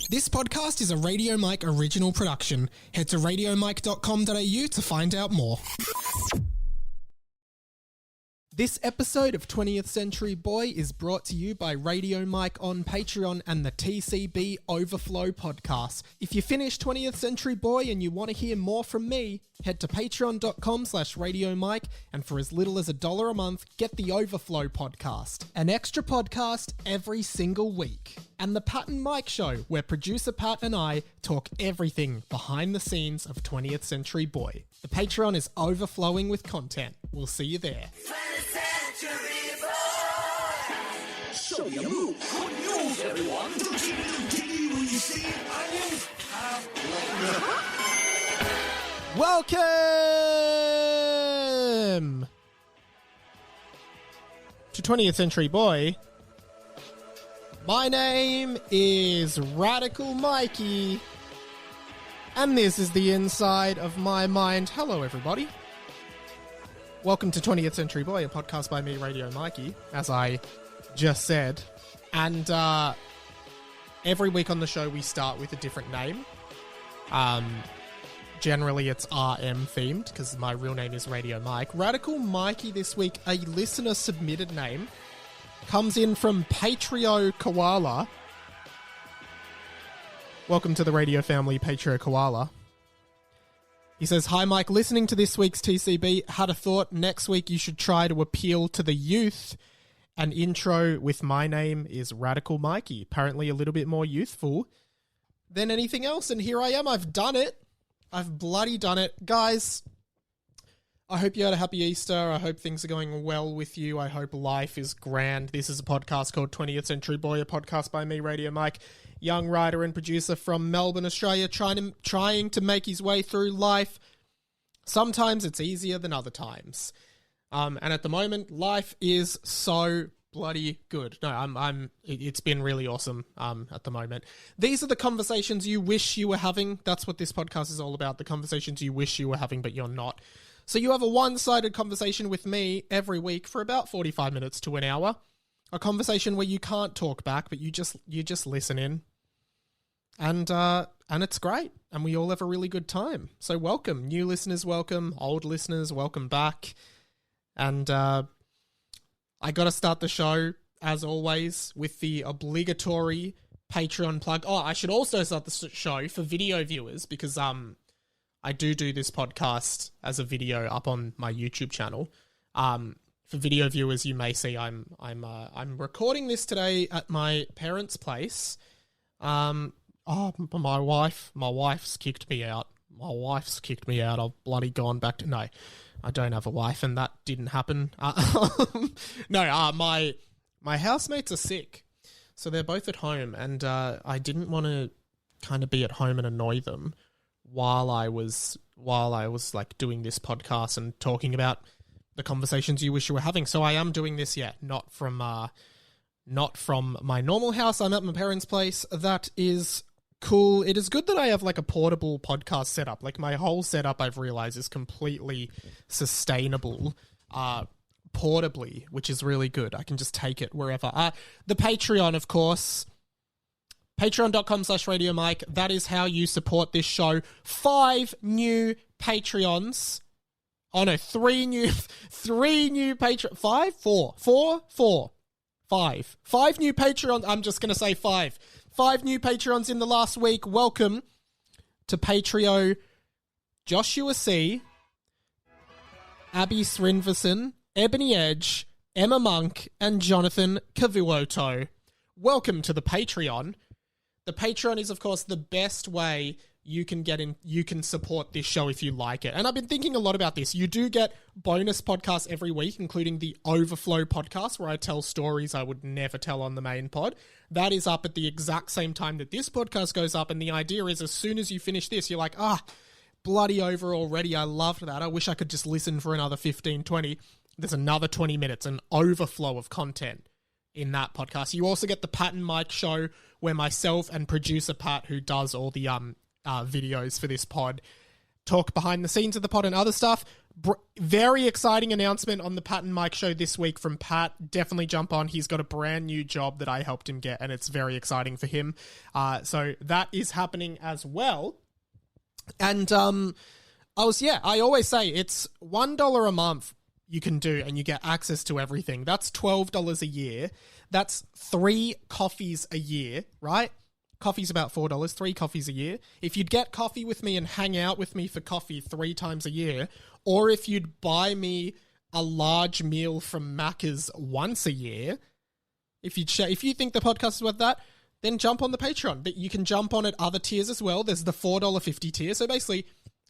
This podcast is a Radio Mike original production. Head to radiomike.com.au to find out more. This episode of 20th Century Boy is brought to you by Radio Mike on Patreon and the TCB Overflow podcast. If you finish 20th Century Boy and you want to hear more from me, head to patreon.com/Radio Mike, and for as little as $1 a month, get the Overflow podcast, an extra podcast every single week. And the Pat and Mike Show, where producer Pat and I talk everything behind the scenes of 20th Century Boy. The Patreon is overflowing with content. We'll see you there. 20th Century Boy! Show your move. Good news, everyone. Diggy when you see onions. Welcome to 20th Century Boy. My name is Radical Mikey, and this is the inside of my mind. Hello, everybody. Welcome to 20th Century Boy, a podcast by me, Radio Mikey, as I just said. And every week on the show, we start with a different name. Generally, it's RM themed, because my real name is Radio Mike. Radical Mikey this week, a listener-submitted name, comes in from Patrio Koala. Welcome to the radio family, Patrio Koala. He says, "Hi Mike, listening to this week's TCB, had a thought next week you should try to appeal to the youth. An intro with my name is Radical Mikey. Apparently a little bit more youthful than anything else. And here I am. I've done it. I've bloody done it. Guys, I hope you had a happy Easter. I hope things are going well with you. I hope life is grand. This is a podcast called 20th Century Boy, a podcast by me, Radio Mike, young writer and producer from Melbourne, Australia, trying to make his way through life. Sometimes it's easier than other times. And at the moment, life is so bloody good. No, it's been really awesome at the moment. These are the conversations you wish you were having. That's what this podcast is all about, the conversations you wish you were having, but you're not. So you have a one-sided conversation with me every week for about 45 minutes to an hour. A conversation where you can't talk back, but you just listen in. And it's great. And we all have a really good time. So welcome. New listeners, welcome. Old listeners, welcome back. And I got to start the show, as always, with the obligatory Patreon plug. Oh, I should also start the show for video viewers, because I do this podcast as a video up on my YouTube channel. For video viewers, you may see I'm recording this today at my parents' place. My wife's kicked me out. I've bloody gone back to... No, I don't have a wife, and that didn't happen. My housemates are sick, so they're both at home, and I didn't want to kind of be at home and annoy them while I was like doing this podcast and talking about the conversations you wish you were having. So I am doing this, not from my normal house. I'm at my parents' place. That is cool. It is good that I have like a portable podcast setup. Like my whole setup, I've realized, is completely sustainable portably, which is really good. I can just take it wherever. The Patreon, of course, patreon.com/Radio Mike. That is how you support this show. 5 new Patreons. Oh no, 3 new Patreon. 5 new Patreons. I'm just going to say 5. 5 new Patreons in the last week. Welcome to Patrio Joshua C., Abby Srinvasan, Ebony Edge, Emma Monk, and Jonathan Kavuoto. Welcome to the Patreon. The Patreon is, of course, the best way you can get in. You can support this show if you like it. And I've been thinking a lot about this. You do get bonus podcasts every week, including the Overflow podcast, where I tell stories I would never tell on the main pod. That is up at the exact same time that this podcast goes up. And the idea is, as soon as you finish this, you're like, bloody over already. I loved that. I wish I could just listen for another 15, 20. There's another 20 minutes, an overflow of content in that podcast. You also get the Pat and Mike Show, where myself and producer Pat, who does all the videos for this pod, talk behind the scenes of the pod and other stuff. Very exciting announcement on the Pat and Mike show this week from Pat. Definitely jump on. He's got a brand new job that I helped him get, and it's very exciting for him. So that is happening as well. And I always say it's $1 a month you can do, and you get access to everything. That's $12 a year. That's 3 coffees a year, right? Coffee's about $4, 3 coffees a year. If you'd get coffee with me and hang out with me for coffee 3 times a year, or if you'd buy me a large meal from Macca's once a year, if you think the podcast is worth that, then jump on the Patreon. But you can jump on at other tiers as well. There's the $4.50 tier. So basically,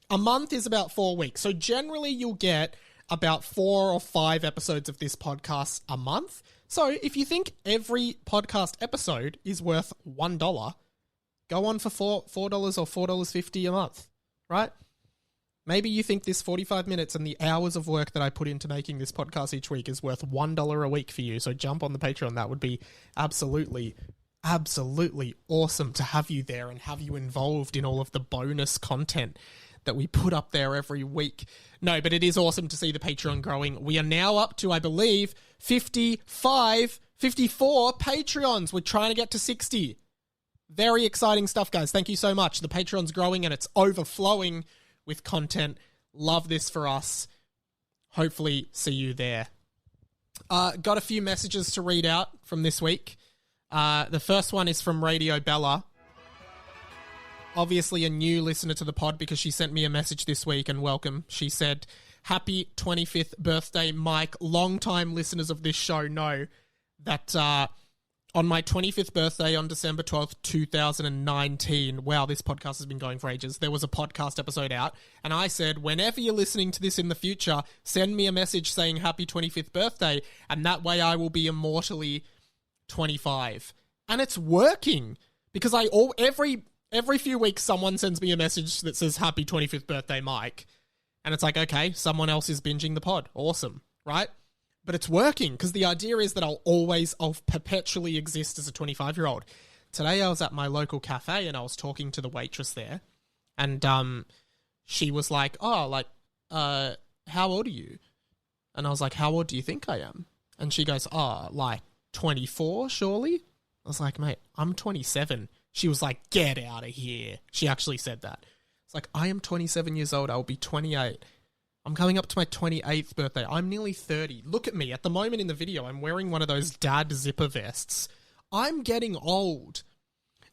a month is about 4 weeks. So generally, you'll get about 4 or 5 episodes of this podcast a month. So if you think every podcast episode is worth $1, go on for $4 or $4.50 a month, right? Maybe you think this 45 minutes and the hours of work that I put into making this podcast each week is worth $1 a week for you. So jump on the Patreon. That would be absolutely awesome to have you there and have you involved in all of the bonus content that we put up there every week. No, but it is awesome to see the Patreon growing. We are now up to, I believe, 54 Patreons. We're trying to get to 60. Very exciting stuff, guys. Thank you so much. The Patreon's growing and it's overflowing with content. Love this for us. Hopefully see you there. Got a few messages to read out from this week. The first one is from Radio Bella. Obviously a new listener to the pod because she sent me a message this week, and welcome. She said, happy 25th birthday, Mike. Long-time listeners of this show know that on my 25th birthday on December 12th, 2019, wow, this podcast has been going for ages, there was a podcast episode out, and I said, whenever you're listening to this in the future, send me a message saying happy 25th birthday, and that way I will be immortally 25. And it's working, because every few weeks, someone sends me a message that says, happy 25th birthday, Mike. And it's like, okay, someone else is binging the pod. Awesome, right? But it's working, because the idea is that I'll perpetually exist as a 25-year-old. Today, I was at my local cafe, and I was talking to the waitress there. And she was like, how old are you? And I was like, how old do you think I am? And she goes, like 24, surely? I was like, mate, I'm 27. She was like, get out of here. She actually said that. It's like, I am 27 years old. I'll be 28. I'm coming up to my 28th birthday. I'm nearly 30. Look at me. At the moment in the video, I'm wearing one of those dad zipper vests. I'm getting old.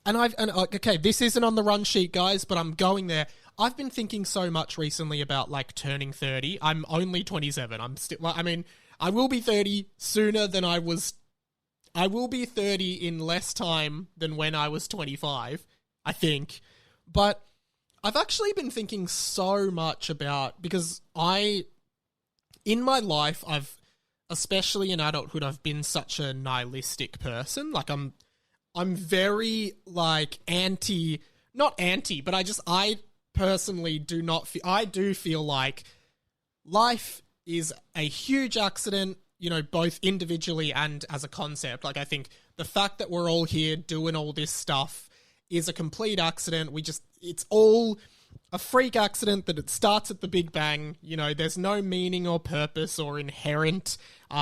Okay, this isn't on the run sheet, guys, but I'm going there. I've been thinking so much recently about, like, turning 30. I'm only 27. I will be 30 sooner than I will be 30 in less time than when I was 25, I think. But I've actually been thinking so much about, because in my life, especially in adulthood, I've been such a nihilistic person. Like, I'm very, like, not anti, but I personally I do feel like life is a huge accident, you know, both individually and as a concept. Like, I think the fact that we're all here doing all this stuff is a complete accident. It's all a freak accident that it starts at the Big Bang. You know, there's no meaning or purpose or inherent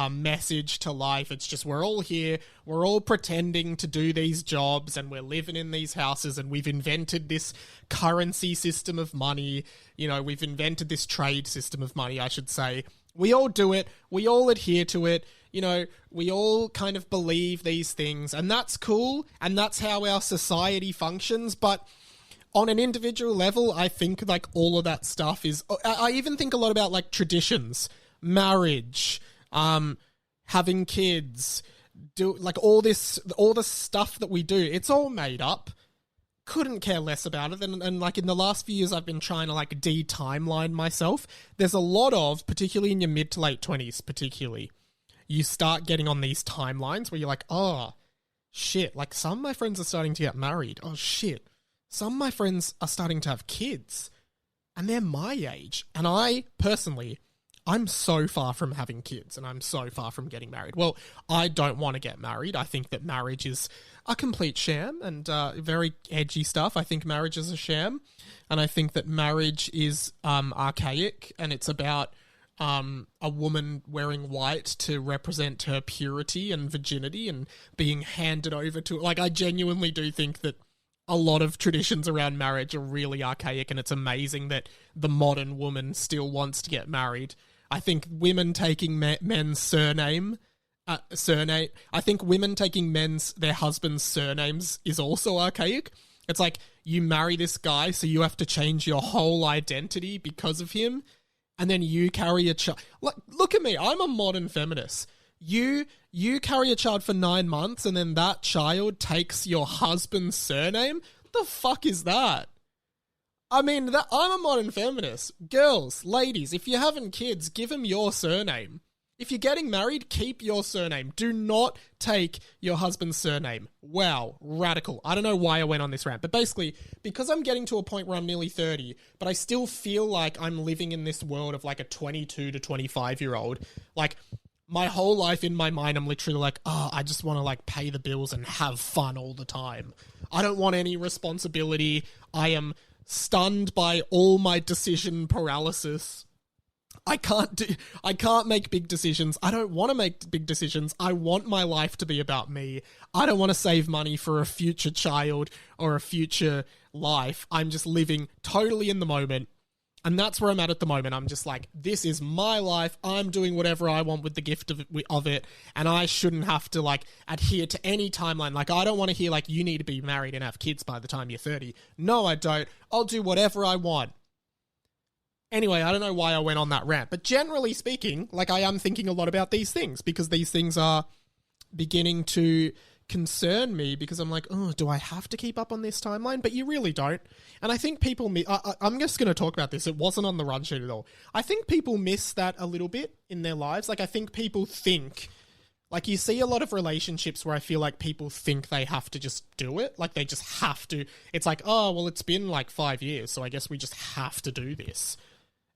message to life. It's just, we're all here, we're all pretending to do these jobs, and we're living in these houses, and we've invented this currency system of money. You know, we've invented this trade system of money, I should say. We all do it. We all adhere to it. You know, we all kind of believe these things, and that's cool, and that's how our society functions. But on an individual level, I think, like, all of that stuff is... I even think a lot about, like, traditions, marriage, having kids, all the stuff that we do. It's all made up. Couldn't care less about it. And like, in the last few years, I've been trying to, like, de-timeline myself. There's a lot of, particularly in your mid to late 20s, particularly, you start getting on these timelines where you're like, oh, shit, like, some of my friends are starting to get married. Oh, shit. Some of my friends are starting to have kids, and they're my age. And I, personally, I'm so far from having kids, and I'm so far from getting married. Well, I don't want to get married. I think that marriage is a complete sham, and very edgy stuff. I think marriage is a sham, and I think that marriage is archaic, and it's about a woman wearing white to represent her purity and virginity and being handed over to, like, I genuinely do think that a lot of traditions around marriage are really archaic, and it's amazing that the modern woman still wants to get married. I think women taking men's surname, I think women taking their husband's surnames is also archaic. It's like, you marry this guy, so you have to change your whole identity because of him, and then you carry a child. Look at me, I'm a modern feminist. You carry a child for 9 months, and then that child takes your husband's surname? The fuck is that? I mean, I'm a modern feminist. Girls, ladies, if you're having kids, give them your surname. If you're getting married, keep your surname. Do not take your husband's surname. Wow, radical. I don't know why I went on this rant, but basically, because I'm getting to a point where I'm nearly 30, but I still feel like I'm living in this world of like a 22 to 25-year-old. Like, my whole life in my mind, I'm literally like, oh, I just want to like pay the bills and have fun all the time. I don't want any responsibility. I am stunned by all my decision paralysis. I can't make big decisions. I don't want to make big decisions. I want my life to be about me. I don't want to save money for a future child or a future life. I'm just living totally in the moment. And that's where I'm at the moment. I'm just like, this is my life. I'm doing whatever I want with the gift of it. And I shouldn't have to like adhere to any timeline. Like, I don't want to hear like, you need to be married and have kids by the time you're 30. No, I don't. I'll do whatever I want. Anyway, I don't know why I went on that rant, but generally speaking, like, I am thinking a lot about these things because these things are beginning to concern me because I'm like, oh, do I have to keep up on this timeline? But you really don't. And I think people, I'm just going to talk about this. It wasn't on the run sheet at all. I think people miss that a little bit in their lives. Like, I think people think, like, you see a lot of relationships where I feel like people think they have to just do it. Like, they just have to. It's like, oh, well, it's been like 5 years, so I guess we just have to do this.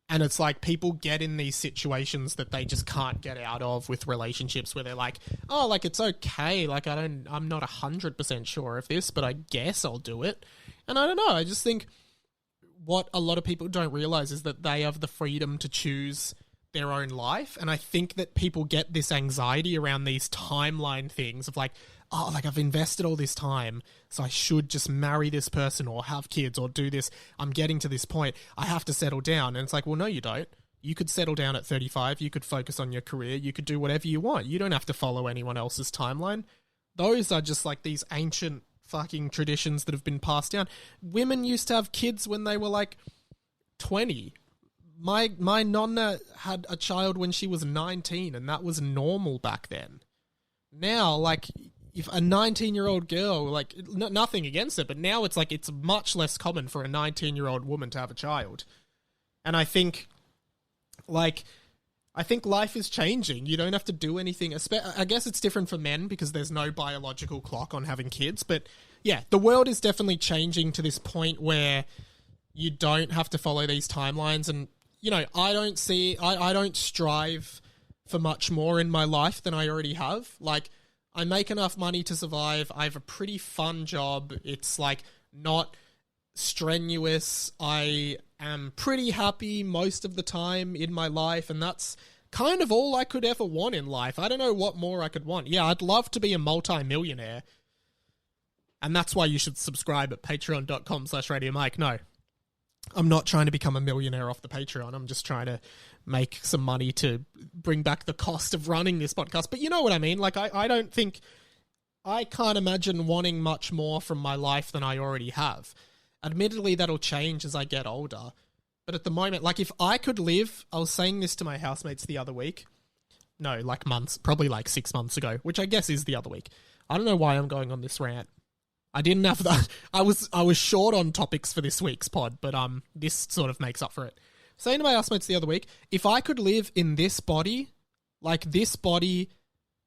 And it's like people get in these situations that they just can't get out of with relationships where they're like, oh, like, it's okay. Like, I'm not 100% sure of this, but I guess I'll do it. And I don't know. I just think what a lot of people don't realize is that they have the freedom to choose their own life. And I think that people get this anxiety around these timeline things of like, oh, like, I've invested all this time, so I should just marry this person or have kids or do this. I'm getting to this point. I have to settle down. And it's like, well, no, you don't. You could settle down at 35. You could focus on your career. You could do whatever you want. You don't have to follow anyone else's timeline. Those are just like these ancient fucking traditions that have been passed down. Women used to have kids when they were like 20. My nonna had a child when she was 19, and that was normal back then. Now, like, if a 19-year-old girl, like, nothing against it, but now it's like, it's much less common for a 19-year-old woman to have a child. And I think life is changing. You don't have to do anything. I guess it's different for men because there's no biological clock on having kids. But yeah, the world is definitely changing to this point where you don't have to follow these timelines. And, you know, I don't strive for much more in my life than I already have. Like, I make enough money to survive. I have a pretty fun job. It's like not strenuous. I am pretty happy most of the time in my life, and that's kind of all I could ever want in life. I don't know what more I could want. Yeah, I'd love to be a multi-millionaire, and that's why you should subscribe at patreon.com/RadioMike. No, I'm not trying to become a millionaire off the Patreon. I'm just trying to make some money to bring back the cost of running this podcast. But you know what I mean? Like, I don't think... I can't imagine wanting much more from my life than I already have. Admittedly, that'll change as I get older. But at the moment, like, if I could live... I was saying this to my housemates the other week. No, like months. Probably like 6 months ago, which I guess is the other week. I don't know why I'm going on this rant. I didn't have that. I was short on topics for this week's pod, but this sort of makes up for it. Saying to my housemates the other week, if I could live in this body, like this body,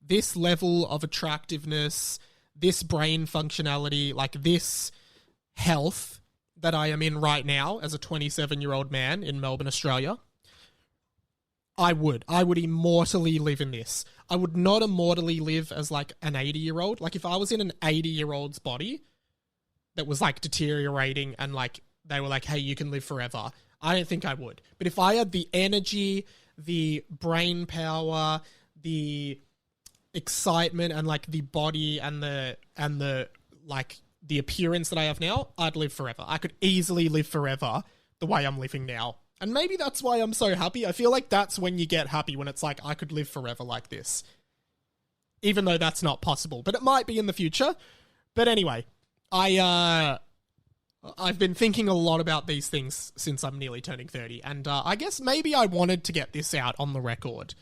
this level of attractiveness, this brain functionality, like this health that I am in right now as a 27-year-old man in Melbourne, Australia, I would immortally live in this. I would not immortally live as like an 80-year-old. Like, if I was in an 80-year-old's body that was like deteriorating and like they were like, hey, you can live forever, I don't think I would. But if I had the energy, the brain power, the excitement, and like the body and the like the appearance that I have now, I'd live forever. I could easily live forever the way I'm living now. And maybe that's why I'm so happy. I feel like that's when you get happy, when it's like, I could live forever like this. Even though that's not possible, but it might be in the future. But anyway, I've been thinking a lot about these things since I'm nearly turning 30. And I guess maybe I wanted to get this out on the record,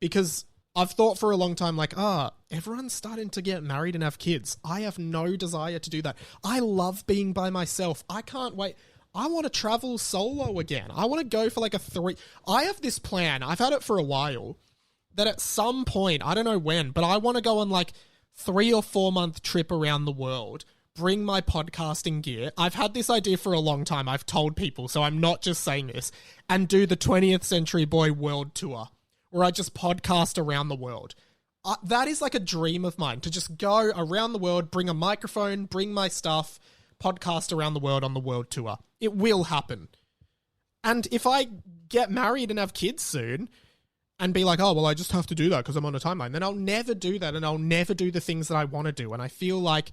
because I've thought for a long time, like, everyone's starting to get married and have kids. I have no desire to do that. I love being by myself. I can't wait. I want to travel solo again. I want to go for like I have this plan. I've had it for a while, that at some point, I don't know when, but I want to go on like 3 or 4 month trip around the world, bring my podcasting gear. I've had this idea for a long time. I've told people, so I'm not just saying this, and do the 20th Century Boy World Tour, where I just podcast around the world. That is like a dream of mine, to just go around the world, bring a microphone, bring my stuff, podcast around the world on the world tour. It will happen. And if I get married and have kids soon and be like, oh, well, I just have to do that because I'm on a timeline, then I'll never do that, and I'll never do the things that I want to do. And I feel like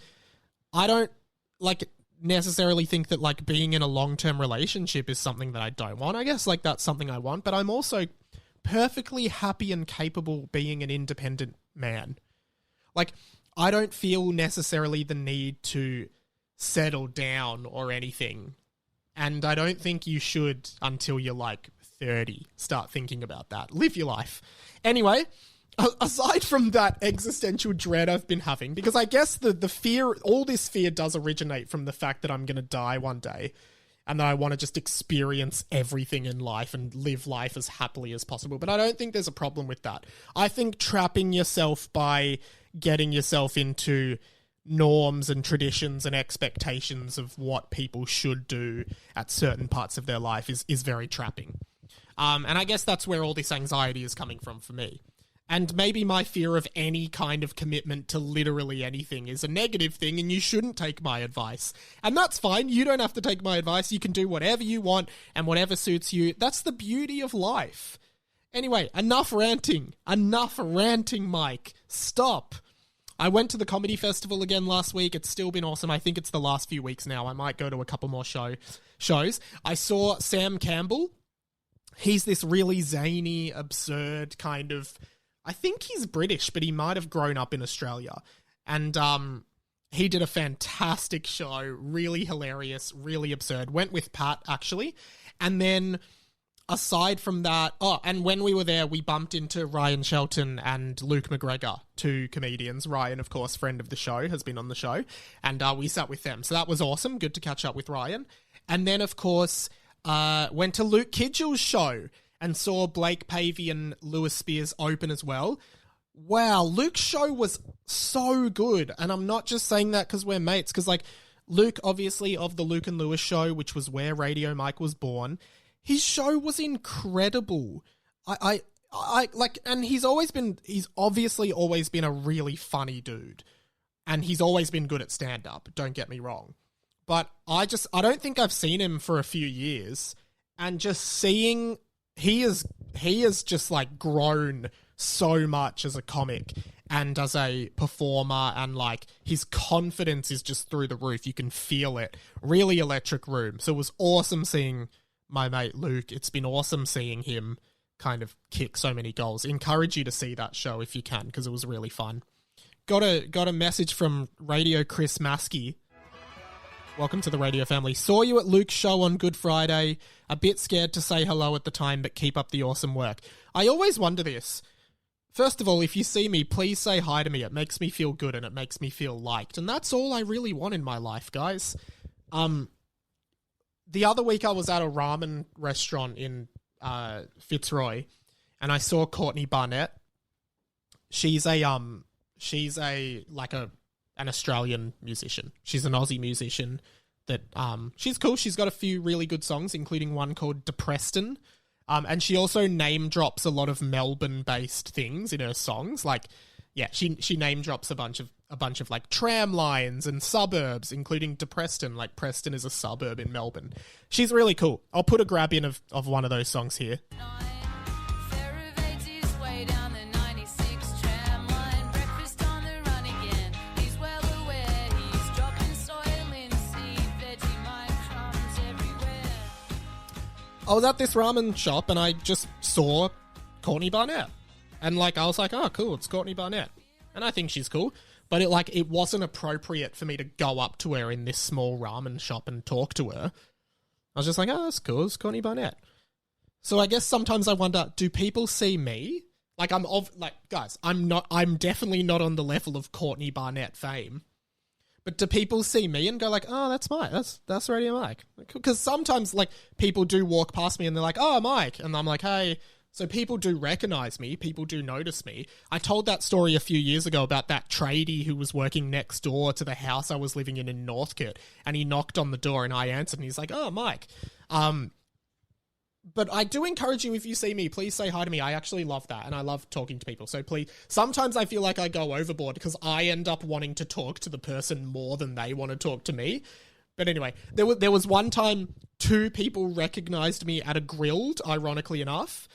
I don't like necessarily think that like being in a long-term relationship is something that I don't want. I guess like that's something I want, but I'm also perfectly happy and capable being an independent man. Like, I don't feel necessarily the need to settle down or anything. And I don't think you should until you're like 30. Start thinking about that. Live your life. Anyway, aside from that existential dread I've been having, because I guess the fear, all this fear does originate from the fact that I'm going to die one day, and that I want to just experience everything in life and live life as happily as possible. But I don't think there's a problem with that. I think trapping yourself by getting yourself into norms and traditions and expectations of what people should do at certain parts of their life is very trapping. And I guess that's where all this anxiety is coming from for me. And maybe my fear of any kind of commitment to literally anything is a negative thing, and you shouldn't take my advice. And that's fine. You don't have to take my advice. You can do whatever you want and whatever suits you. That's the beauty of life. Anyway, enough ranting. Enough ranting, Mike. Stop. I went to the comedy festival again last week. It's still been awesome. I think it's the last few weeks now. I might go to a couple more shows. I saw Sam Campbell. He's this really zany, absurd kind of... I think he's British, but he might have grown up in Australia. And he did a fantastic show. Really hilarious, really absurd. Went with Pat, actually. And then... aside from that, and when we were there, we bumped into Ryan Shelton and Luke McGregor, two comedians. Ryan, of course, friend of the show, has been on the show, and we sat with them. So that was awesome. Good to catch up with Ryan. And then, of course, went to Luke Kidgell's show and saw Blake Pavey and Lewis Spears open as well. Wow, Luke's show was so good. And I'm not just saying that because we're mates, because, like, Luke, obviously, of the Luke and Lewis show, which was where Radio Mike was born, his show was incredible. I like, and he's obviously always been a really funny dude, and he's always been good at stand-up, don't get me wrong. But I don't think I've seen him for a few years, and just seeing, he has just like grown so much as a comic and as a performer, and like his confidence is just through the roof. You can feel it. Really electric room. So it was awesome seeing my mate Luke. It's been awesome seeing him kind of kick so many goals. Encourage you to see that show if you can, because it was really fun. Got a message from Radio Chris Maskey. Welcome to the radio family. Saw you at Luke's show on Good Friday. A bit scared to say hello at the time, but keep up the awesome work. I always wonder this. First of all, if you see me, please say hi to me. It makes me feel good and it makes me feel liked. And that's all I really want in my life, guys. The other week I was at a ramen restaurant in Fitzroy, and I saw Courtney Barnett. She's an Australian musician. She's an Aussie musician that she's cool. She's got a few really good songs, including one called Depreston. And she also name drops a lot of Melbourne-based things in her songs. Like, yeah, she name drops a bunch of like tram lines and suburbs, including Depreston. Like, Preston is a suburb in Melbourne. She's really cool. I'll put a grab in of one of those songs here. I was at this ramen shop and I just saw Courtney Barnett. And, like, I was like, oh, cool, it's Courtney Barnett. And I think she's cool. But it wasn't appropriate for me to go up to her in this small ramen shop and talk to her. I was just like, oh, that's cool, it's Courtney Barnett. So I guess sometimes I wonder, do people see me? Like, guys, I'm definitely not on the level of Courtney Barnett fame. But do people see me and go like, oh, that's Mike, that's Radio Mike? Because sometimes, like, people do walk past me and they're like, oh, Mike. And I'm like, hey. So people do recognize me. People do notice me. I told that story a few years ago about that tradie who was working next door to the house I was living in Northcote. And he knocked on the door and I answered and he's like, oh, Mike. But I do encourage you, if you see me, please say hi to me. I actually love that, and I love talking to people. So please, sometimes I feel like I go overboard because I end up wanting to talk to the person more than they want to talk to me. But anyway, there was one time 2 people recognized me at a Grilled, ironically enough.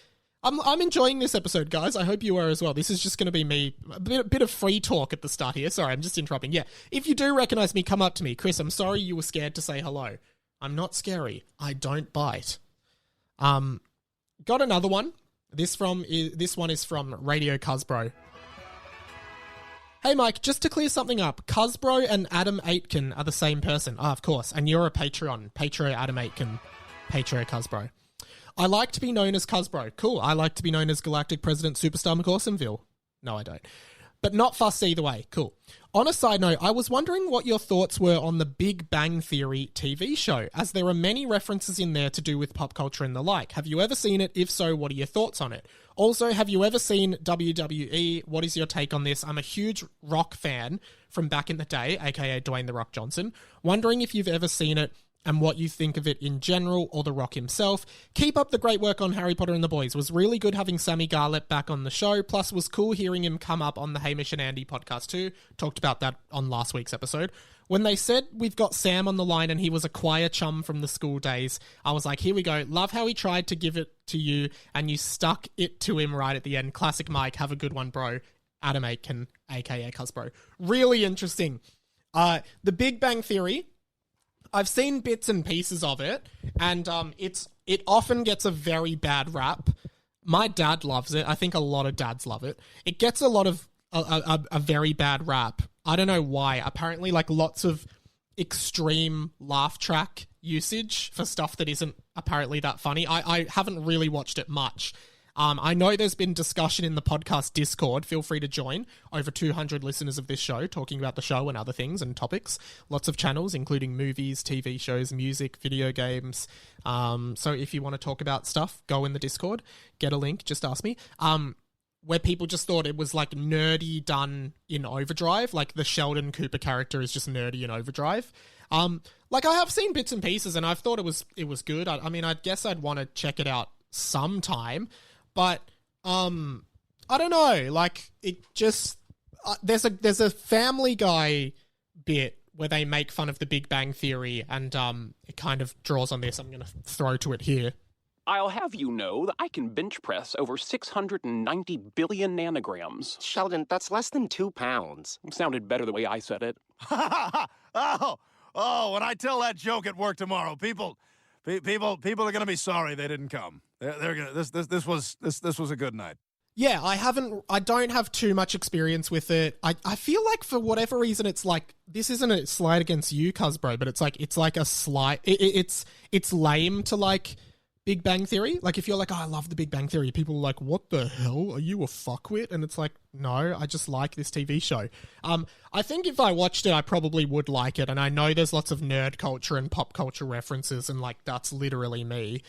I'm enjoying this episode, guys. I hope you are as well. This is just going to be me, a bit of free talk at the start here. Sorry, I'm just interrupting. Yeah, if you do recognize me, come up to me. Chris, I'm sorry you were scared to say hello. I'm not scary. I don't bite. Got another one. This one is from Radio Cusbro. Hey Mike, just to clear something up, Cusbro and Adam Aitken are the same person. Ah, of course. And you're a Patreon. Patro Adam Aitken. Patro Cusbro. I like to be known as Cusbro. Cool. I like to be known as Galactic President Superstar McAwesomeville. No, I don't. But not fussed either way. Cool. On a side note, I was wondering what your thoughts were on the Big Bang Theory TV show, as there are many references in there to do with pop culture and the like. Have you ever seen it? If so, what are your thoughts on it? Also, have you ever seen WWE? What is your take on this? I'm a huge Rock fan from back in the day, aka Dwayne The Rock Johnson. Wondering if you've ever seen it and what you think of it in general, or The Rock himself. Keep up the great work on Harry Potter and the Boys. Was really good having Sammy Garlett back on the show, plus was cool hearing him come up on the Hamish and Andy podcast too. Talked about that on last week's episode. When they said we've got Sam on the line and he was a choir chum from the school days, I was like, here we go. Love how he tried to give it to you and you stuck it to him right at the end. Classic Mike. Have a good one, bro. Adam Aitken, aka Cusbro. Really interesting. The Big Bang Theory, I've seen bits and pieces of it, and it often gets a very bad rap. My dad loves it. I think a lot of dads love it. It gets a lot of a very bad rap. I don't know why. Apparently, like, lots of extreme laugh track usage for stuff that isn't apparently that funny. I haven't really watched it much. I know there's been discussion in the podcast Discord. Feel free to join. Over 200 listeners of this show talking about the show and other things and topics. Lots of channels, including movies, TV shows, music, video games. So if you want to talk about stuff, go in the Discord. Get a link. Just ask me. Where people just thought it was like nerdy done in overdrive. Like the Sheldon Cooper character is just nerdy in overdrive. Like I have seen bits and pieces and I've thought it was good. I mean, I guess I'd want to check it out sometime. But, I don't know, like, it just, there's a Family Guy bit where they make fun of the Big Bang Theory, and, it kind of draws on this. I'm going to throw to it here. I'll have you know that I can bench press over 690 billion nanograms. Sheldon, that's less than 2 pounds. Sounded better the way I said it. Oh, when I tell that joke at work tomorrow, people are going to be sorry they didn't come. They're going to, this was a good night. Yeah, I don't have too much experience with it. I feel like for whatever reason, it's like, this isn't a slight against you, Cusbro, but it's like a slight, it's lame to like Big Bang Theory. Like if you're like, oh, I love the Big Bang Theory, people are like, what the hell? Are you a fuckwit? And it's like, no, I just like this TV show. I think if I watched it, I probably would like it. And I know there's lots of nerd culture and pop culture references and like, that's literally me.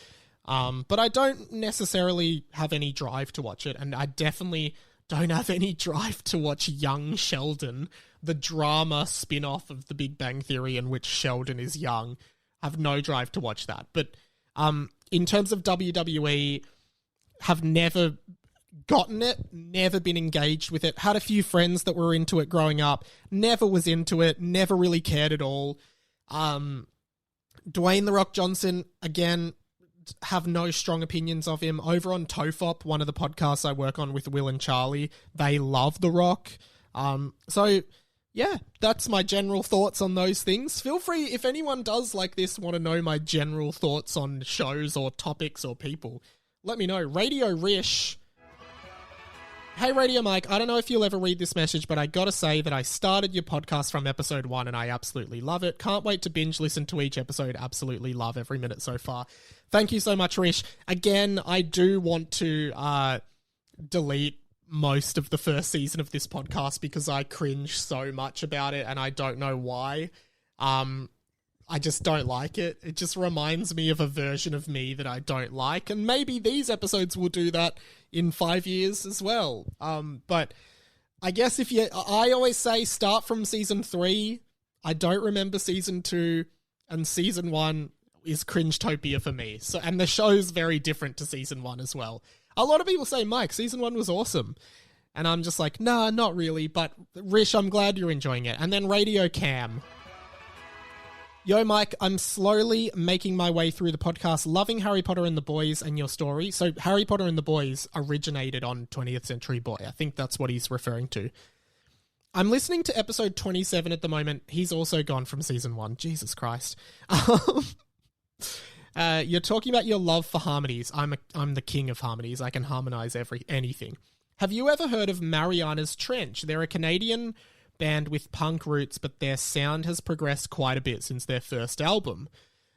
But I don't necessarily have any drive to watch it. And I definitely don't have any drive to watch Young Sheldon, the drama spin-off of the Big Bang Theory in which Sheldon is young. I have no drive to watch that. But, in terms of WWE, have never gotten it, never been engaged with it, had a few friends that were into it growing up, never was into it, never really cared at all. Dwayne The Rock Johnson, again, have no strong opinions of him. Over on Tofop, one of the podcasts I work on with Will and Charlie, they love The Rock. So yeah, that's my general thoughts on those things. Feel free, if anyone does like this, want to know my general thoughts on shows or topics or people, let me know. Radio Rish. Hey, Radio Mike, I don't know if you'll ever read this message, but I gotta say that I started your podcast from episode 1 and I absolutely love it. Can't wait to binge listen to each episode. Absolutely love every minute so far. Thank you so much, Rish. Again, I do want to delete most of the first season of this podcast because I cringe so much about it and I don't know why. I just don't like it. It just reminds me of a version of me that I don't like, and maybe these episodes will do that in 5 years as well. But I guess I always say start from season 3. I don't remember season 2, and season 1 is cringe-topia for me. So, and the show's very different to season 1 as well. A lot of people say, Mike, season 1 was awesome. And I'm just like, nah, not really. But Rish, I'm glad you're enjoying it. And then Radio Cam. Yo, Mike, I'm slowly making my way through the podcast, loving Harry Potter and the Boys and your story. So Harry Potter and the Boys originated on 20th Century Boy. I think that's what he's referring to. I'm listening to episode 27 at the moment. He's also gone from season 1. Jesus Christ. You're talking about your love for harmonies. I'm the king of harmonies. I can harmonize anything. Have you ever heard of Mariana's Trench? They're a Canadian band with punk roots, but their sound has progressed quite a bit since their first album.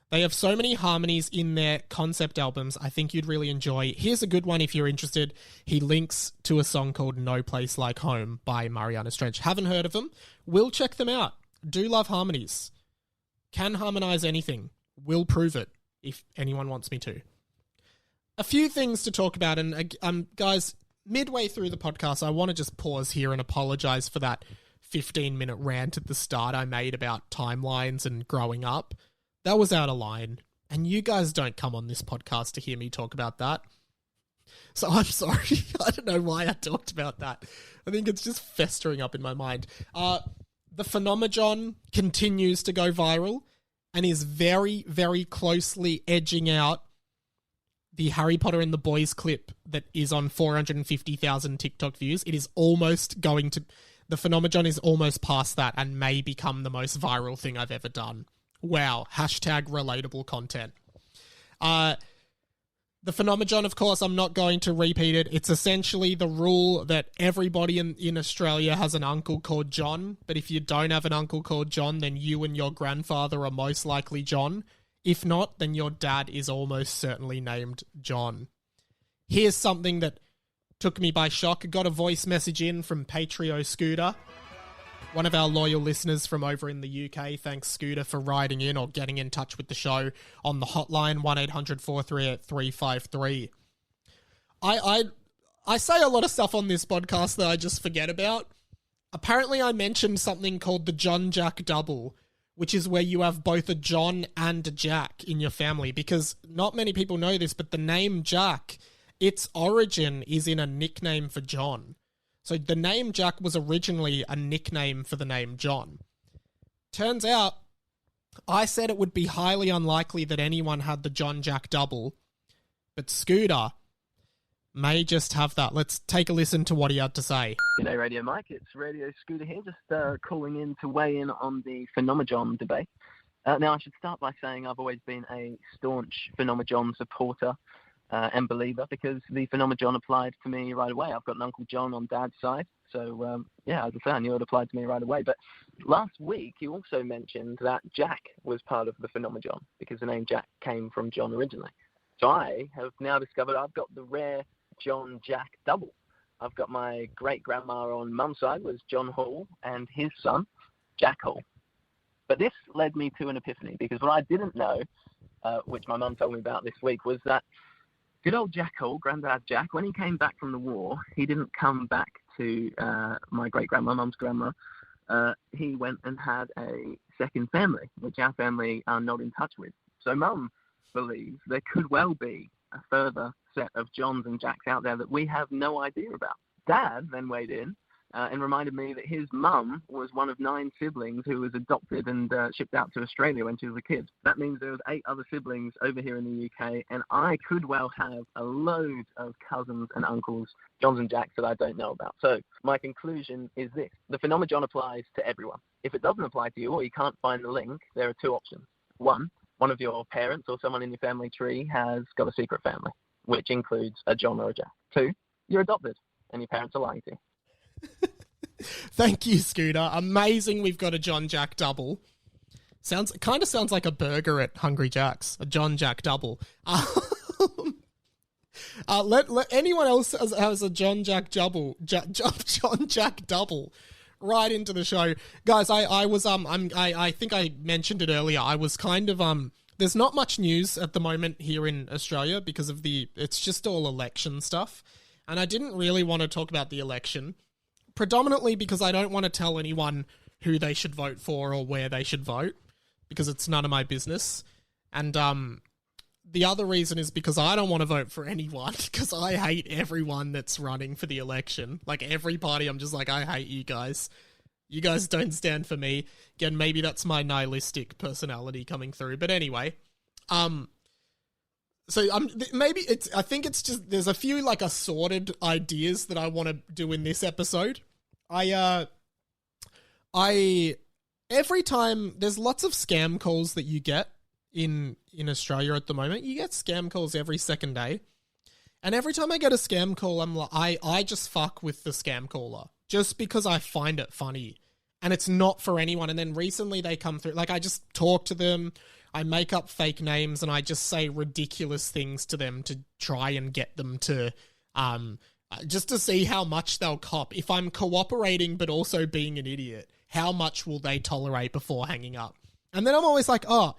They have so many harmonies in their concept albums. I think you'd really enjoy. Here's a good one if you're interested. He links to a song called No Place Like Home by Mariana's Trench. Haven't heard of them? Will check them out. Do love harmonies. Can harmonize anything. Will prove it if anyone wants me to. A few things to talk about, and guys, midway through the podcast, I want to just pause here and apologize for that 15-minute rant at the start I made about timelines and growing up. That was out of line, and you guys don't come on this podcast to hear me talk about that. So I'm sorry. I don't know why I talked about that. I think it's just festering up in my mind. The Phenomenon continues to go viral and is very, very closely edging out the Harry Potter and the Boys clip that is on 450,000 TikTok views. It is almost going to... The Phenomenon is almost past that and may become the most viral thing I've ever done. Wow. Hashtag relatable content. The Phenomenon, of course, I'm not going to repeat it. It's essentially the rule that everybody in Australia has an uncle called John, but if you don't have an uncle called John, then you and your grandfather are most likely John. If not, then your dad is almost certainly named John. Here's something that took me by shock. I got a voice message in from Patrio Scooter, one of our loyal listeners from over in the UK. Thanks, Scooter, for writing in or getting in touch with the show on the hotline, 1-800-438-353. I say a lot of stuff on this podcast that I just forget about. Apparently, I mentioned something called the John Jack double, which is where you have both a John and a Jack in your family, because not many people know this, but the name Jack, its origin is in a nickname for John. So the name Jack was originally a nickname for the name John. Turns out, I said it would be highly unlikely that anyone had the John Jack double, but Scooter may just have that. Let's take a listen to what he had to say. G'day, Radio Mike. It's Radio Scooter here, just calling in to weigh in on the Phenomenon debate. Now, I should start by saying I've always been a staunch Phenomenon supporter and believer, because the Phenomenon applied to me right away. I've got an Uncle John on Dad's side, so as I say, I knew it applied to me right away. But last week, you also mentioned that Jack was part of the Phenomenon, because the name Jack came from John originally. So I have now discovered I've got the rare John Jack double. I've got my great-grandma on mum's side was John Hall, and his son, Jack Hall. But this led me to an epiphany, because what I didn't know, which my mum told me about this week, was that good old Jack Hall, Grandad Jack, when he came back from the war, he didn't come back to my great-grandma, mum's grandma. He went and had a second family, which our family are not in touch with. So mum believes there could well be a further set of Johns and Jacks out there that we have no idea about. Dad then weighed in and reminded me that his mum was one of 9 siblings who was adopted and shipped out to Australia when she was a kid. That means there was 8 other siblings over here in the UK, and I could well have a load of cousins and uncles, Johns and Jacks, that I don't know about. So my conclusion is this. The phenomenon applies to everyone. If it doesn't apply to you or you can't find the link, there are 2 options. One of your parents or someone in your family tree has got a secret family, which includes a John or a Jack. 2, you're adopted, and your parents are lying to you. Thank you, Scooter. Amazing we've got a John Jack double. Kind of sounds like a burger at Hungry Jack's, a John Jack double. Let anyone else has a John Jack double, John Jack double, right into the show. Guys, I think I mentioned it earlier. I was kind of, there's not much news at the moment here in Australia because of it's just all election stuff. And I didn't really want to talk about the election, predominantly because I don't want to tell anyone who they should vote for or where they should vote, because it's none of my business. And the other reason is because I don't want to vote for anyone, because I hate everyone that's running for the election. Like, every party, I'm just like, I hate you guys. You guys don't stand for me. Again, maybe that's my nihilistic personality coming through. But anyway, so maybe I think it's just, there's a few like assorted ideas that I want to do in this episode. Every time, there's lots of scam calls that you get in Australia at the moment. You get scam calls every second day. And every time I get a scam call, I'm like, I just fuck with the scam caller just because I find it funny. And it's not for anyone. And then recently they come through, like, I just talk to them, I make up fake names, and I just say ridiculous things to them to try and get them to, just to see how much they'll cop. If I'm cooperating but also being an idiot, how much will they tolerate before hanging up? And then I'm always like, oh,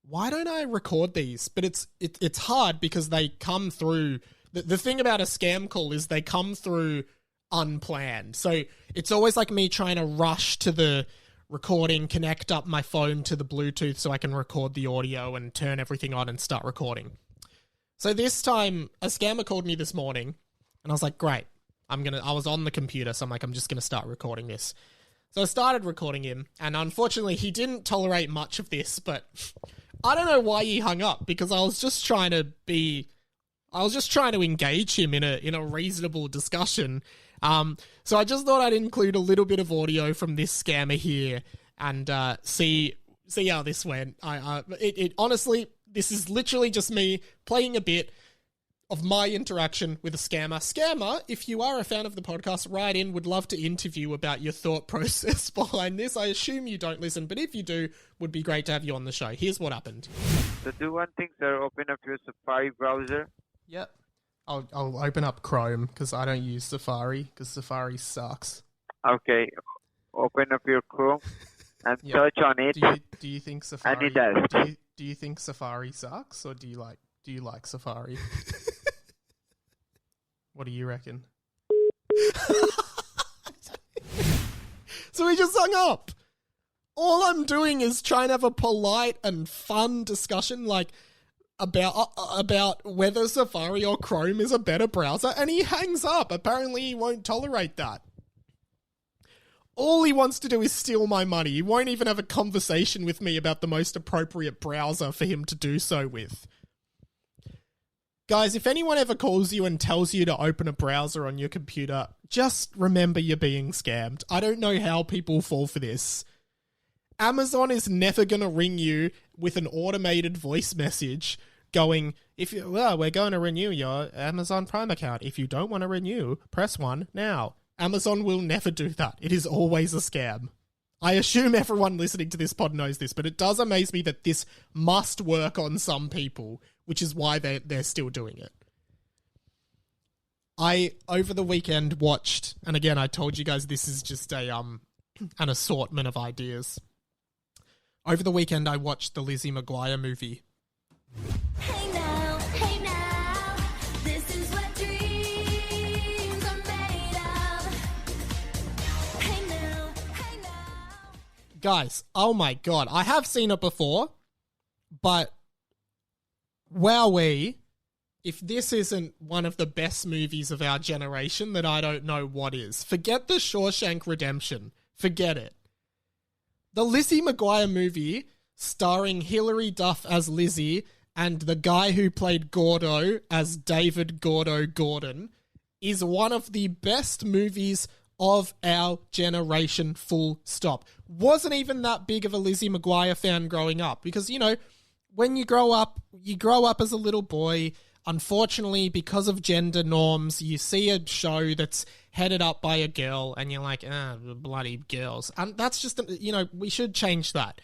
why don't I record these? But it's hard because they come through. The thing about a scam call is they come through unplanned. So it's always like me trying to rush to the recording, connect up my phone to the Bluetooth so I can record the audio and turn everything on and start recording. So this time, a scammer called me this morning, and I was like, great, I was on the computer, so I'm like, I'm just going to start recording this. So I started recording him, and unfortunately, he didn't tolerate much of this, but I don't know why he hung up, because I was just trying to engage him in a reasonable discussion. So I just thought I'd include a little bit of audio from this scammer here and see how this went. Honestly, this is literally just me playing a bit of my interaction with a scammer. Scammer, if you are a fan of the podcast, write in. Would love to interview about your thought process behind this. I assume you don't listen, but if you do, would be great to have you on the show. Here's what happened. So do one thing, sir. Open up your Safari browser. Yep. I'll open up Chrome because I don't use Safari because Safari sucks. Okay. Open up your Chrome and search on it. Do you think Safari? And it does. Do you think Safari sucks, or do you like Safari? What do you reckon? So he just hung up. All I'm doing is trying to have a polite and fun discussion, like, about whether Safari or Chrome is a better browser, and he hangs up. Apparently he won't tolerate that. All he wants to do is steal my money. He won't even have a conversation with me about the most appropriate browser for him to do so with. Guys, if anyone ever calls you and tells you to open a browser on your computer, just remember you're being scammed. I don't know how people fall for this. Amazon is never going to ring you with an automated voice message going, we're going to renew your Amazon Prime account. If you don't want to renew, press 1 now. Amazon will never do that. It is always a scam. I assume everyone listening to this pod knows this, but it does amaze me that this must work on some people, which is why they're still doing it. I, over the weekend, watched, and again, I told you guys this is just an assortment of ideas. Over the weekend, I watched the Lizzie McGuire movie. Hey now, this is what dreams are made of. Hey now. Guys, oh my god, I have seen it before, but wowee, if this isn't one of the best movies of our generation, then I don't know what is. Forget the Shawshank Redemption. Forget it. The Lizzie McGuire Movie, starring Hilary Duff as Lizzie and the guy who played Gordo as David Gordo Gordon, is one of the best movies of our generation, full stop. Wasn't even that big of a Lizzie McGuire fan growing up because, you know, when you grow up as a little boy. Unfortunately, because of gender norms, you see a show that's headed up by a girl and you're like, bloody girls. And that's just, you know, we should change that.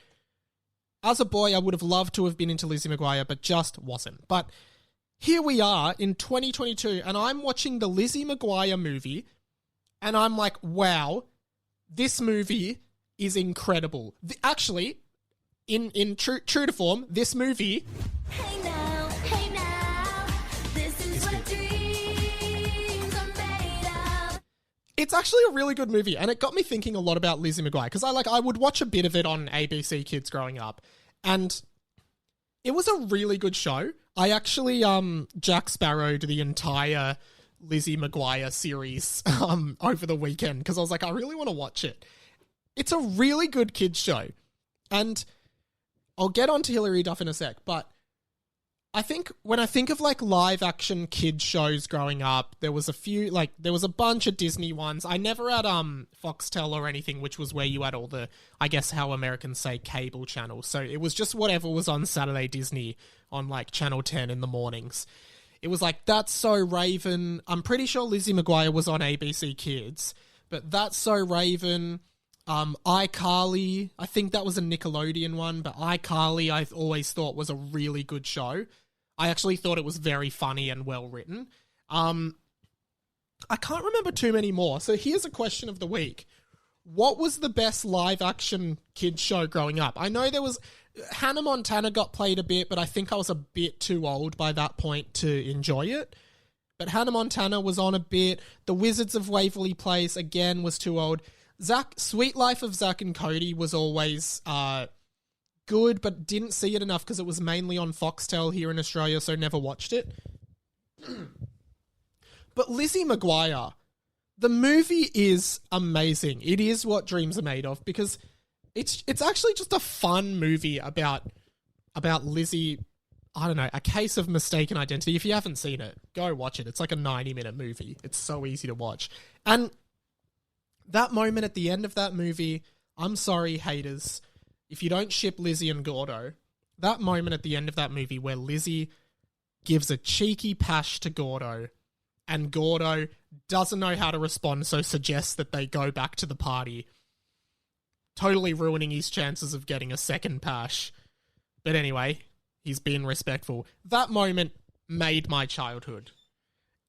As a boy, I would have loved to have been into Lizzie McGuire, but just wasn't. But here we are in 2022 and I'm watching the Lizzie McGuire Movie and I'm like, wow, this movie is incredible. Actually, in true to form, this movie... Hey now, this is what dreams are made of. It's actually a really good movie, and it got me thinking a lot about Lizzie McGuire, because I would watch a bit of it on ABC Kids growing up, and it was a really good show. I actually Jack Sparrowed the entire Lizzie McGuire series over the weekend, because I was like, I really want to watch it. It's a really good kids show, and I'll get on to Hilary Duff in a sec, but I think when I think of like live action kids shows growing up, there was a bunch of Disney ones. I never had Foxtel or anything, which was where you had all the, I guess how Americans say, cable channels. So it was just whatever was on Saturday Disney on like Channel 10 in the mornings. It was like That's So Raven. I'm pretty sure Lizzie McGuire was on ABC Kids, but That's So Raven, iCarly, I think that was a Nickelodeon one, but iCarly I always thought was a really good show. I actually thought it was very funny and well written. I can't remember too many more. So here's a question of the week. What was the best live action kids show growing up? I know there was Hannah Montana got played a bit, but I think I was a bit too old by that point to enjoy it. But Hannah Montana was on a bit. The Wizards of Waverly Place, again, was too old. Sweet Life of Zack and Cody was always good, but didn't see it enough because it was mainly on Foxtel here in Australia, so never watched it. But Lizzie McGuire, the movie is amazing. It is what dreams are made of, because it's actually just a fun movie about Lizzie. I don't know, a case of mistaken identity. If you haven't seen it, go watch it. It's like a 90-minute movie. It's so easy to watch. And that moment at the end of that movie, I'm sorry, haters, if you don't ship Lizzie and Gordo, that moment at the end of that movie where Lizzie gives a cheeky pash to Gordo and Gordo doesn't know how to respond, so suggests that they go back to the party, totally ruining his chances of getting a second pash. But anyway, he's being respectful. That moment made my childhood.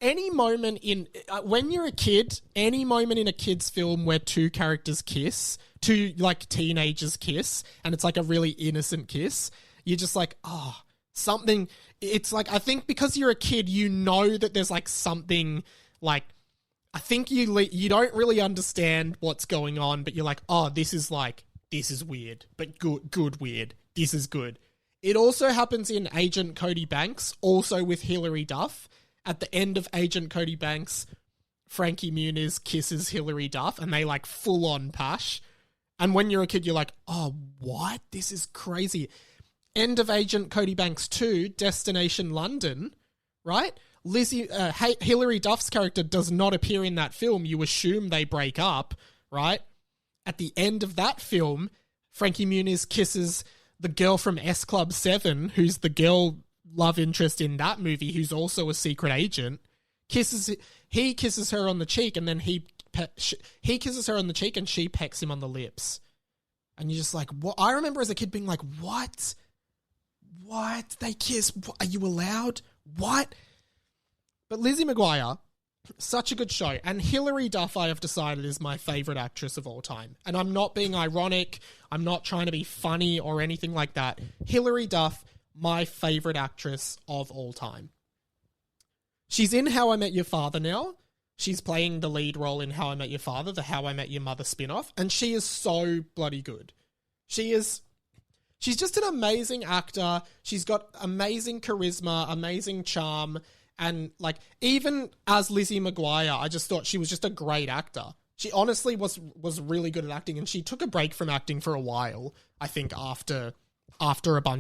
Any moment in, when you're a kid, any moment in a kid's film where two characters kiss, two like teenagers kiss, and it's like a really innocent kiss, you're just like, oh, something, it's like, I think because you're a kid, you know that there's like something, like, I think you don't really understand what's going on, but you're like, oh, this is weird, but good weird, this is good. It also happens in Agent Cody Banks, also with Hilary Duff. At the end of Agent Cody Banks, Frankie Muniz kisses Hilary Duff and they like full on pash. And when you're a kid, you're like, oh, what? This is crazy. End of Agent Cody Banks 2, Destination London, right? Hilary Duff's character does not appear in that film. You assume they break up, right? At the end of that film, Frankie Muniz kisses the girl from S Club 7, who's the girl love interest in that movie, who's also a secret agent. He kisses her on the cheek, and then he kisses her on the cheek, and she pecks him on the lips. And you're just like, what? I remember as a kid being like, what? They kiss? Are you allowed? What? But Lizzie McGuire, such a good show. And Hilary Duff, I have decided, is my favourite actress of all time. And I'm not being ironic. I'm not trying to be funny or anything like that. Hilary Duff, my favourite actress of all time. She's in How I Met Your Father now. She's playing the lead role in How I Met Your Father, the How I Met Your Mother spin-off. And she is so bloody good. She is... She's just an amazing actor. She's got amazing charisma, amazing charm, and like even as Lizzie McGuire, I just thought she was just a great actor. She honestly was really good at acting, and she took a break from acting for a while. I think after Lizzie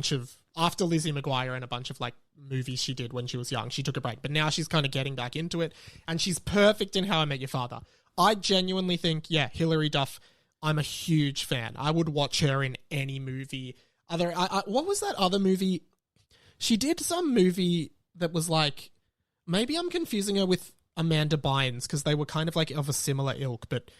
McGuire and a bunch of like movies she did when she was young, she took a break. But now she's kind of getting back into it, and she's perfect in How I Met Your Father. I genuinely think, yeah, Hilary Duff, I'm a huge fan. I would watch her in any movie. What was that other movie? She did some movie that was like, maybe I'm confusing her with Amanda Bynes because they were kind of like of a similar ilk, but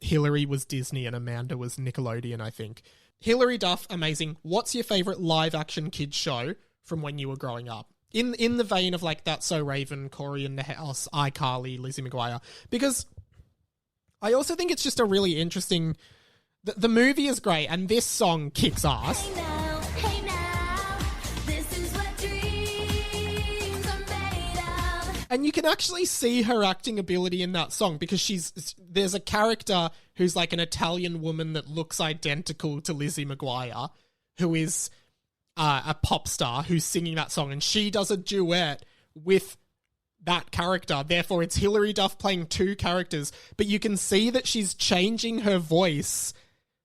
Hilary was Disney and Amanda was Nickelodeon, I think. Hilary Duff, amazing. What's your favorite live action kids show from when you were growing up? In the vein of like That's So Raven, Corey in the House, iCarly, Lizzie McGuire, because I also think it's just a really interesting. The movie is great, and this song kicks ass. Hey now, this is what dreams are made of. And you can actually see her acting ability in that song because there's a character who's like an Italian woman that looks identical to Lizzie McGuire, who is a pop star who's singing that song, and she does a duet with that character. Therefore, it's Hilary Duff playing two characters, but you can see that she's changing her voice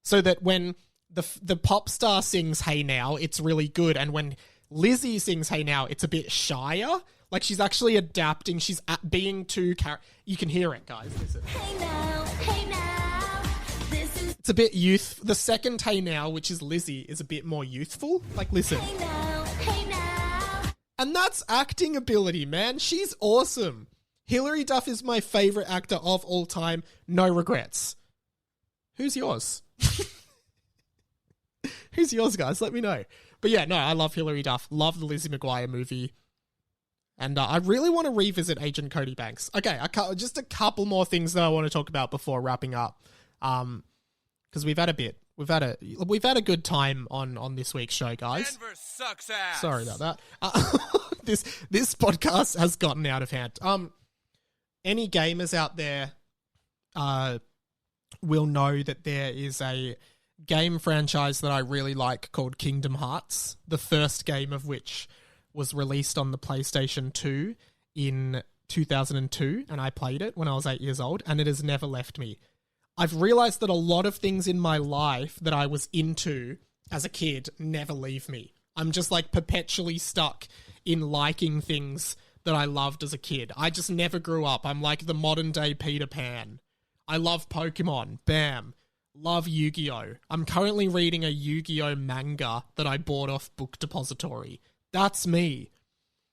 so that when the pop star sings Hey Now, it's really good, and when Lizzie sings Hey Now, it's a bit shyer. Like, she's actually adapting. She's being two characters. You can hear it, guys. Listen. Hey now, this is. It's a bit the second Hey Now, which is Lizzie, is a bit more youthful. Like, listen. Hey now. And that's acting ability, man. She's awesome. Hilary Duff is my favorite actor of all time. No regrets. Who's yours? Who's yours, guys? Let me know. But yeah, no, I love Hilary Duff. Love the Lizzie McGuire movie. And I really want to revisit Agent Cody Banks. Okay, just a couple more things that I want to talk about before wrapping up. Because we've had a good time on this week's show, guys. Denver sucks ass. Sorry about that. This podcast has gotten out of hand. Any gamers out there will know that there is a game franchise that I really like called Kingdom Hearts, the first game of which was released on the PlayStation 2 in 2002, and I played it when I was 8 years old, and it has never left me. I've realized that a lot of things in my life that I was into as a kid never leave me. I'm just like perpetually stuck in liking things that I loved as a kid. I just never grew up. I'm like the modern day Peter Pan. I love Pokemon. Bam. Love Yu-Gi-Oh! I'm currently reading a Yu-Gi-Oh! Manga that I bought off Book Depository. That's me.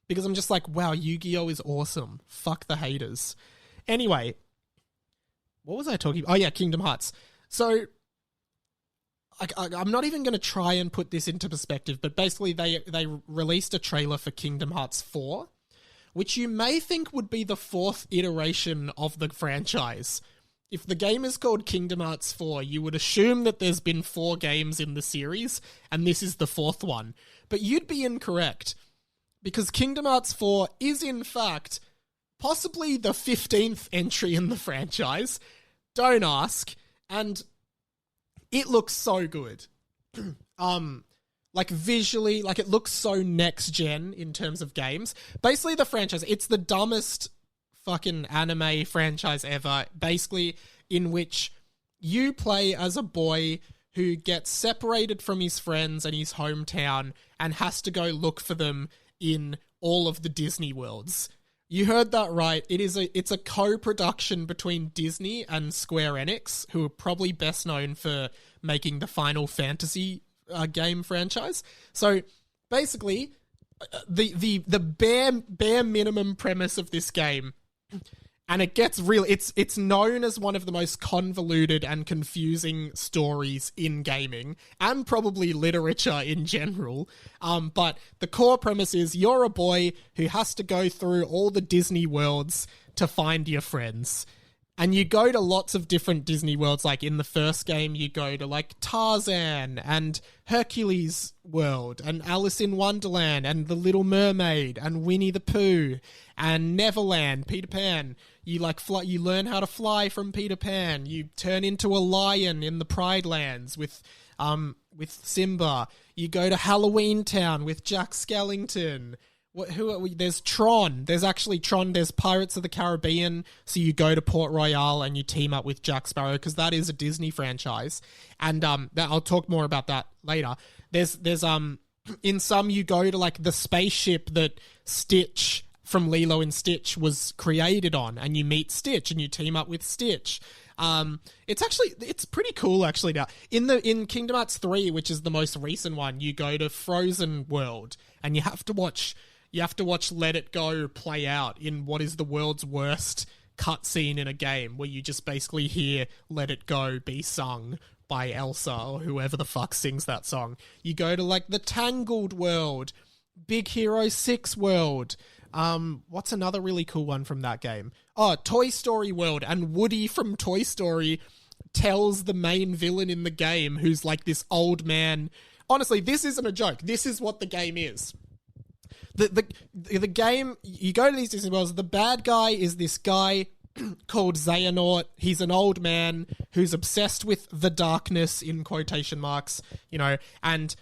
Because I'm just like, wow, Yu-Gi-Oh! Is awesome. Fuck the haters. Anyway, what was I talking about? Oh yeah, Kingdom Hearts. So, I'm not even going to try and put this into perspective, but basically they released a trailer for Kingdom Hearts 4, which you may think would be the fourth iteration of the franchise. If the game is called Kingdom Hearts 4, you would assume that there's been 4 games in the series, and this is the 4th one. But you'd be incorrect, because Kingdom Hearts 4 is, in fact, possibly the 15th entry in the franchise. Don't ask. And it looks so good. Like, visually, like, it looks so next-gen in terms of games. Basically, the franchise, it's the dumbest fucking anime franchise ever, basically, in which you play as a boy who gets separated from his friends and his hometown and has to go look for them in all of the Disney worlds. You heard that right. It's a co-production between Disney and Square Enix, who are probably best known for making the Final Fantasy game franchise. So basically, the bare minimum premise of this game, and it gets real. It's known as one of the most convoluted and confusing stories in gaming, and probably literature in general. But the core premise is you're a boy who has to go through all the Disney worlds to find your friends. And you go to lots of different Disney worlds. Like in the first game, you go to like Tarzan and Hercules World and Alice in Wonderland and The Little Mermaid and Winnie the Pooh and Neverland, Peter Pan. You like fly, you learn how to fly from Peter Pan. You turn into a lion in the Pride Lands with with Simba. You go to Halloween Town with Jack Skellington. Who are we? There's Tron. There's actually Tron. There's Pirates of the Caribbean. So you go to Port Royale and you team up with Jack Sparrow because that is a Disney franchise. And I'll talk more about that later. There's in some you go to like the spaceship that Stitch from Lilo and Stitch was created on, and you meet Stitch and you team up with Stitch. It's pretty cool actually. Now in Kingdom Hearts 3, which is the most recent one, you go to Frozen World and you have to watch Let It Go play out in what is the world's worst cutscene in a game, where you just basically hear Let It Go be sung by Elsa or whoever the fuck sings that song. You go to like the Tangled World, Big Hero 6 World. What's another really cool one from that game? Oh, Toy Story World, and Woody from Toy Story tells the main villain in the game, who's like this old man. Honestly, this isn't a joke. This is what the game is. The game, you go to these Disney worlds, the bad guy is this guy called Xehanort. He's an old man who's obsessed with the darkness, in quotation marks, and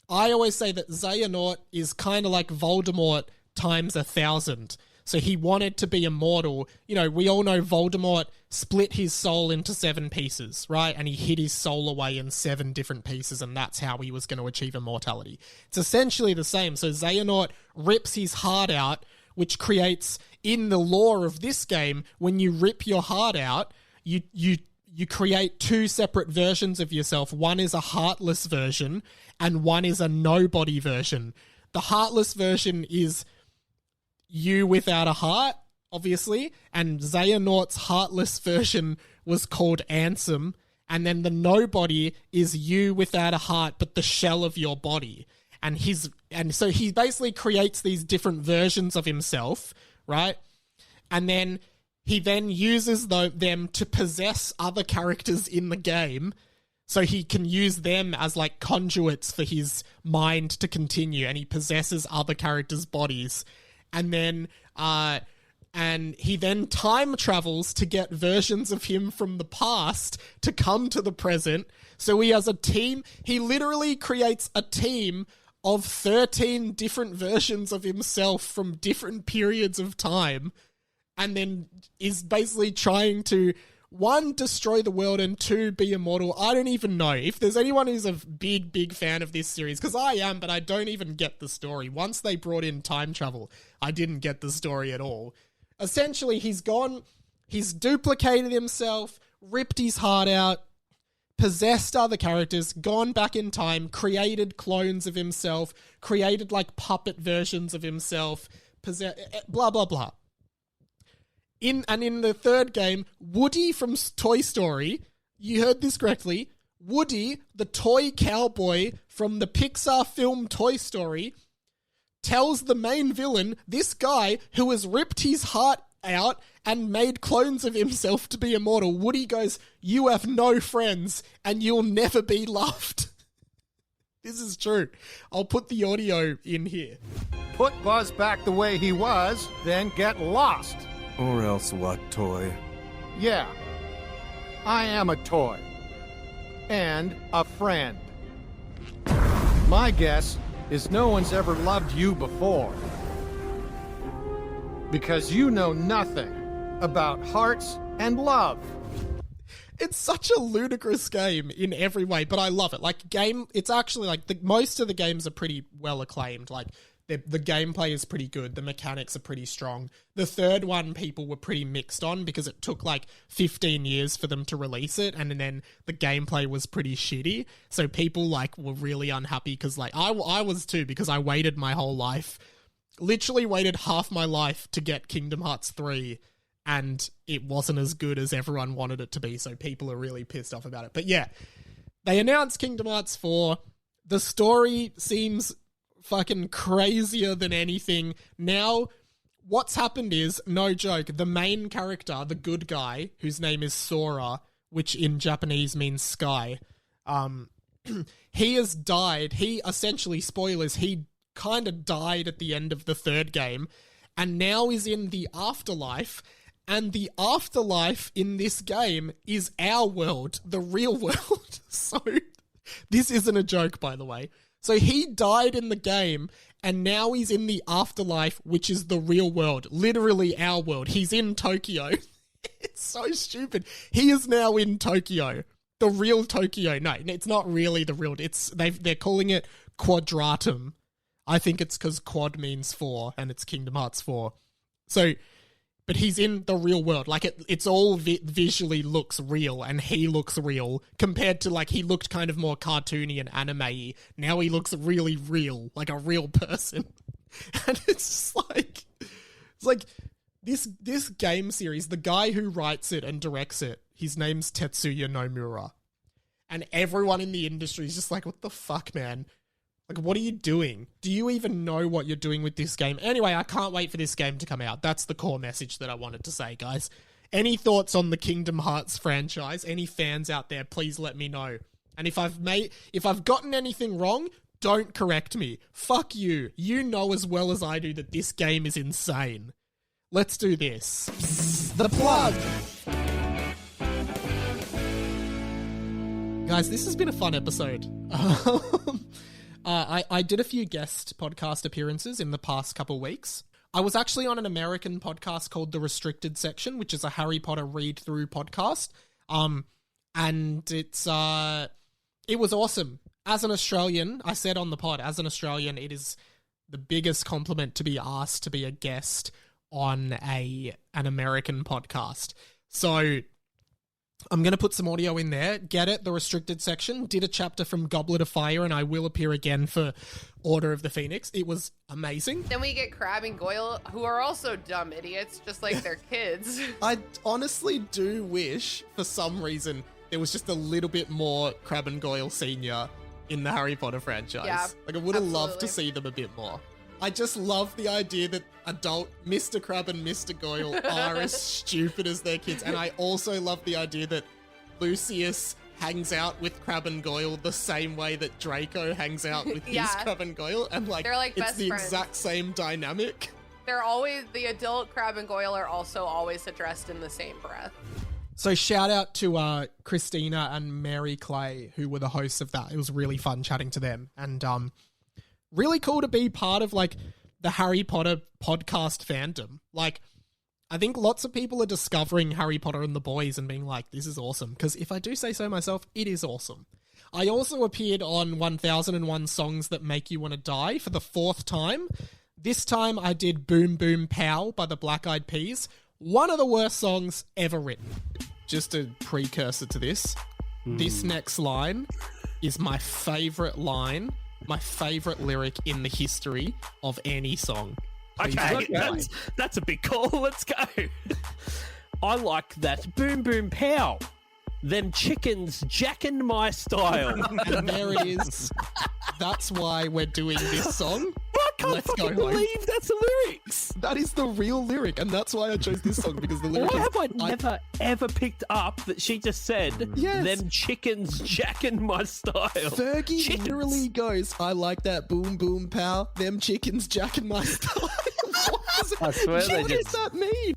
I always say that Xehanort is kind of like Voldemort times 1,000. So he wanted to be immortal. We all know Voldemort split his soul into 7 pieces, right? And he hid his soul away in 7 different pieces, and that's how he was going to achieve immortality. It's essentially the same. So Xehanort rips his heart out, which creates, in the lore of this game, when you rip your heart out, you create 2 separate versions of yourself. One is a heartless version, and one is a nobody version. The heartless version is you without a heart, obviously, and Xehanort's heartless version was called Ansem, and then the nobody is you without a heart but the shell of your body. And so he basically creates these different versions of himself, right? And then he then uses them to possess other characters in the game, so he can use them as like conduits for his mind to continue, and he possesses other characters' bodies. And then, and he then time travels to get versions of him from the past to come to the present. So he has a team. He literally creates a team of 13 different versions of himself from different periods of time, and then is basically trying to, 1, destroy the world, and 2, be immortal. I don't even know. If there's anyone who's a big, big fan of this series, because I am, but I don't even get the story. Once they brought in time travel, I didn't get the story at all. Essentially, he's duplicated himself, ripped his heart out, possessed other characters, gone back in time, created clones of himself, created like puppet versions of himself, blah, blah, blah. In the third game, Woody from Toy Story, you heard this correctly, Woody, the toy cowboy from the Pixar film Toy Story, tells the main villain, this guy who has ripped his heart out and made clones of himself to be immortal. Woody goes, "You have no friends and you'll never be loved." This is true. I'll put the audio in here. Put Buzz back the way he was, then get lost. Or else what, toy? Yeah, I am a toy. And a friend. My guess is no one's ever loved you before. Because you know nothing about hearts and love. It's such a ludicrous game in every way, but I love it. It's actually like most of the games are pretty well acclaimed. Like the gameplay is pretty good. The mechanics are pretty strong. The third one people were pretty mixed on because it took like 15 years for them to release it, and then the gameplay was pretty shitty. So people were really unhappy because I was too, because I waited my whole life, literally waited half my life to get Kingdom Hearts 3, and it wasn't as good as everyone wanted it to be. So people are really pissed off about it. But yeah, they announced Kingdom Hearts 4. The story seems fucking crazier than anything. Now, what's happened is, no joke, the main character, the good guy, whose name is Sora, which in Japanese means sky, he has died. He essentially, spoilers, he kind of died at the end of the third game, and now is in the afterlife, and the afterlife in this game is our world, the real world. So This isn't a joke, by the way. So he died in the game, and now he's in the afterlife, which is the real world. Literally our world. He's in Tokyo. It's so stupid. He is now in Tokyo. The real Tokyo. No, it's not really the real. They're calling it Quadratum. I think it's because quad means 4, and it's Kingdom Hearts 4. So, but he's in the real world. Like, it's all visually looks real, and he looks real, compared to, like, he looked kind of more cartoony and anime-y. Now he looks really real, like a real person. And it's like, this game series, the guy who writes it and directs it, his name's Tetsuya Nomura. And everyone in the industry is just like, what the fuck, man? Like, what are you doing? Do you even know what you're doing with this game? Anyway, I can't wait for this game to come out. That's the core message that I wanted to say, guys. Any thoughts on the Kingdom Hearts franchise? Any fans out there, please let me know. And if I've gotten anything wrong, don't correct me. Fuck you. You know as well as I do that this game is insane. Let's do this. The plug. Guys, this has been a fun episode. I did a few guest podcast appearances in the past couple weeks. I was actually on an American podcast called The Restricted Section, which is a Harry Potter read-through podcast. And it was awesome. As an Australian, I said on the pod, as an Australian, it is the biggest compliment to be asked to be a guest on an American podcast. So I'm going to put some audio in there. Get it? The Restricted Section. Did a chapter from Goblet of Fire, and I will appear again for Order of the Phoenix. It was amazing. Then we get Crab and Goyle, who are also dumb idiots, just like their kids. I honestly do wish, for some reason, there was just a little bit more Crab and Goyle Sr. in the Harry Potter franchise. Yeah, like, I would have loved to see them a bit more. I just love the idea that adult Mr. Crab and Mr. Goyle are as stupid as their kids. And I also love the idea that Lucius hangs out with Crab and Goyle the same way that Draco hangs out with his Crab and Goyle. And they're like it's best the friends. exact same dynamic. They're always, the adult Crab and Goyle are also always addressed in the same breath. So shout out to Christina and Mary Clay, who were the hosts of that. It was really fun chatting to them. And really cool to be part of, like, the Harry Potter podcast fandom. Like, I think lots of people are discovering Harry Potter and the Boys and being like, this is awesome. Because if I do say so myself, it is awesome. I also appeared on 1001 Songs That Make You Want to Die for the 4th time. This time I did Boom Boom Pow by the Black Eyed Peas. One of the worst songs ever written. Just a precursor to this. This next line is my favourite line, my favourite lyric in the history of any song. Okay, that's a big call. Let's go. I like that. Boom, boom, pow. Them chickens jacking my style. And there it is. That's why we're doing this song. I can't fucking believe that's the lyrics. That is the real lyric, and that's why I chose this song, because the lyric Why is... have I never, ever picked up that she just said, them chickens jacking my style? Fergie literally goes, I like that boom, boom, pow. Them chickens jacking my style. I swear what does that mean?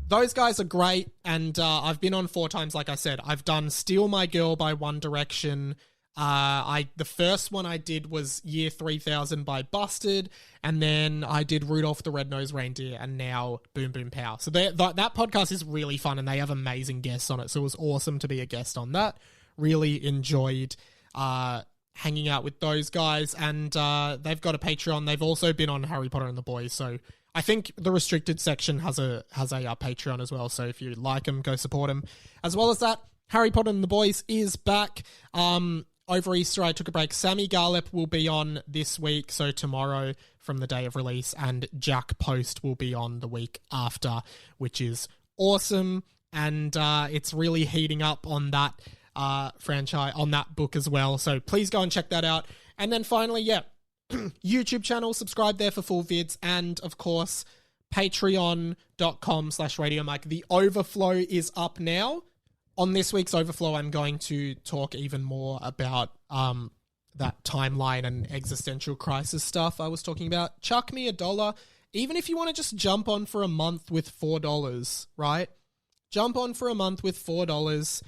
Those guys are great, and I've been on 4 times, like I said. I've done Steal My Girl by One Direction. The first one I did was Year 3000 by Busted, and then I did Rudolph the Red-Nosed Reindeer, and now Boom Boom Pow. So that podcast is really fun, and they have amazing guests on it, so it was awesome to be a guest on that. Really enjoyed hanging out with those guys, and they've got a Patreon. They've also been on Harry Potter and the Boys, so I think the Restricted Section has a Patreon as well, so if you like them, go support them. As well as that, Harry Potter and the Boys is back. Over Easter, I took a break. Sammy Garlep will be on this week, so tomorrow from the day of release, and Jack Post will be on the week after, which is awesome, and it's really heating up on that franchise, on that book as well, so please go and check that out. And then finally, YouTube channel, subscribe there for full vids, and of course, patreon.com/radiomike. The Overflow is up now. On this week's Overflow, I'm going to talk even more about that timeline and existential crisis stuff I was talking about. Chuck me $1, even if you want to just jump on for a month with $4, right? Jump on for a month with $4,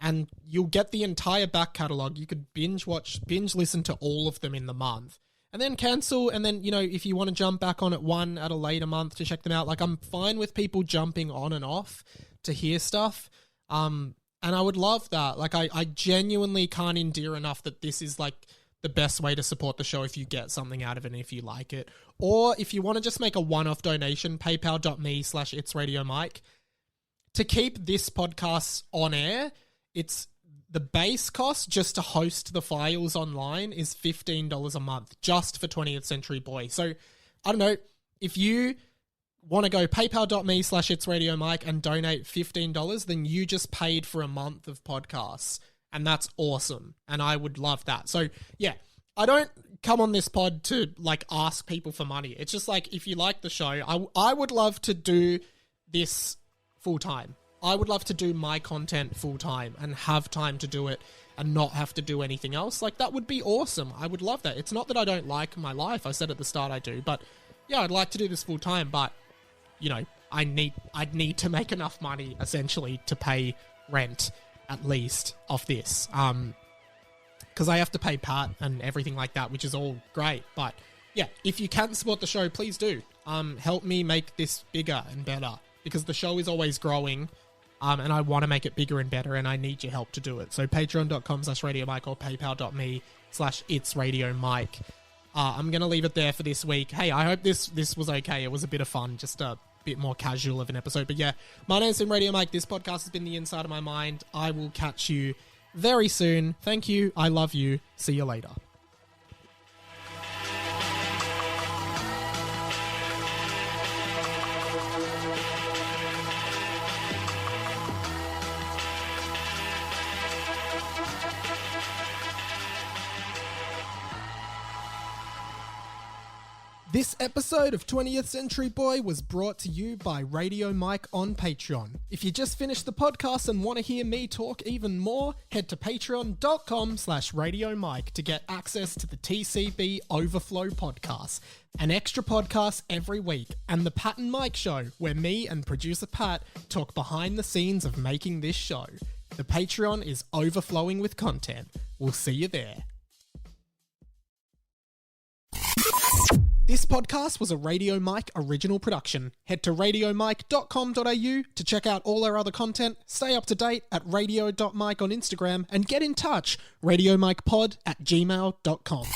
and you'll get the entire back catalogue. You could binge listen to all of them in the month, and then cancel, and then, if you want to jump back on at one at a later month to check them out, like, I'm fine with people jumping on and off to hear stuff, and I would love that. Like, I genuinely can't endear enough that this is, like, the best way to support the show if you get something out of it and if you like it. Or if you want to just make a one-off donation, paypal.me/itsradiomike. To keep this podcast on air, it's the base cost just to host the files online is $15 a month, just for 20th Century Boy. So, I don't know, if you want to go paypal.me/itsradiomike and donate $15, then you just paid for a month of podcasts. And that's awesome. And I would love that. So, yeah, I don't come on this pod to, like, ask people for money. It's just, like, if you like the show, I would love to do this full-time. I would love to do my content full-time and have time to do it and not have to do anything else. Like, that would be awesome. I would love that. It's not that I don't like my life. I said at the start I do. But, yeah, I'd like to do this full-time. But, I'd need to make enough money, essentially, to pay rent, at least, off this, because I have to pay Pat and everything like that, which is all great. But yeah, if you can support the show, please do. Help me make this bigger and better, because the show is always growing, and I want to make it bigger and better, and I need your help to do it. So patreon.com/radiomike or paypal.me/itsradiomike. I'm gonna leave it there for this week. Hey, I hope this was okay. It was a bit of fun, just a bit more casual of an episode. But yeah, my name's been Radio Mike. This podcast has been The Inside of My Mind. I will catch you very soon. Thank you. I love you. See you later. This episode of 20th Century Boy was brought to you by Radio Mike on Patreon. If you just finished the podcast and want to hear me talk even more, head to patreon.com/radiomike to get access to the TCB Overflow podcast, an extra podcast every week, and the Pat and Mike Show, where me and producer Pat talk behind the scenes of making this show. The Patreon is overflowing with content. We'll see you there. This podcast was a Radio Mike original production. Head to radiomike.com.au to check out all our other content, stay up to date at radio.mike on Instagram, and get in touch, radiomikepod@gmail.com.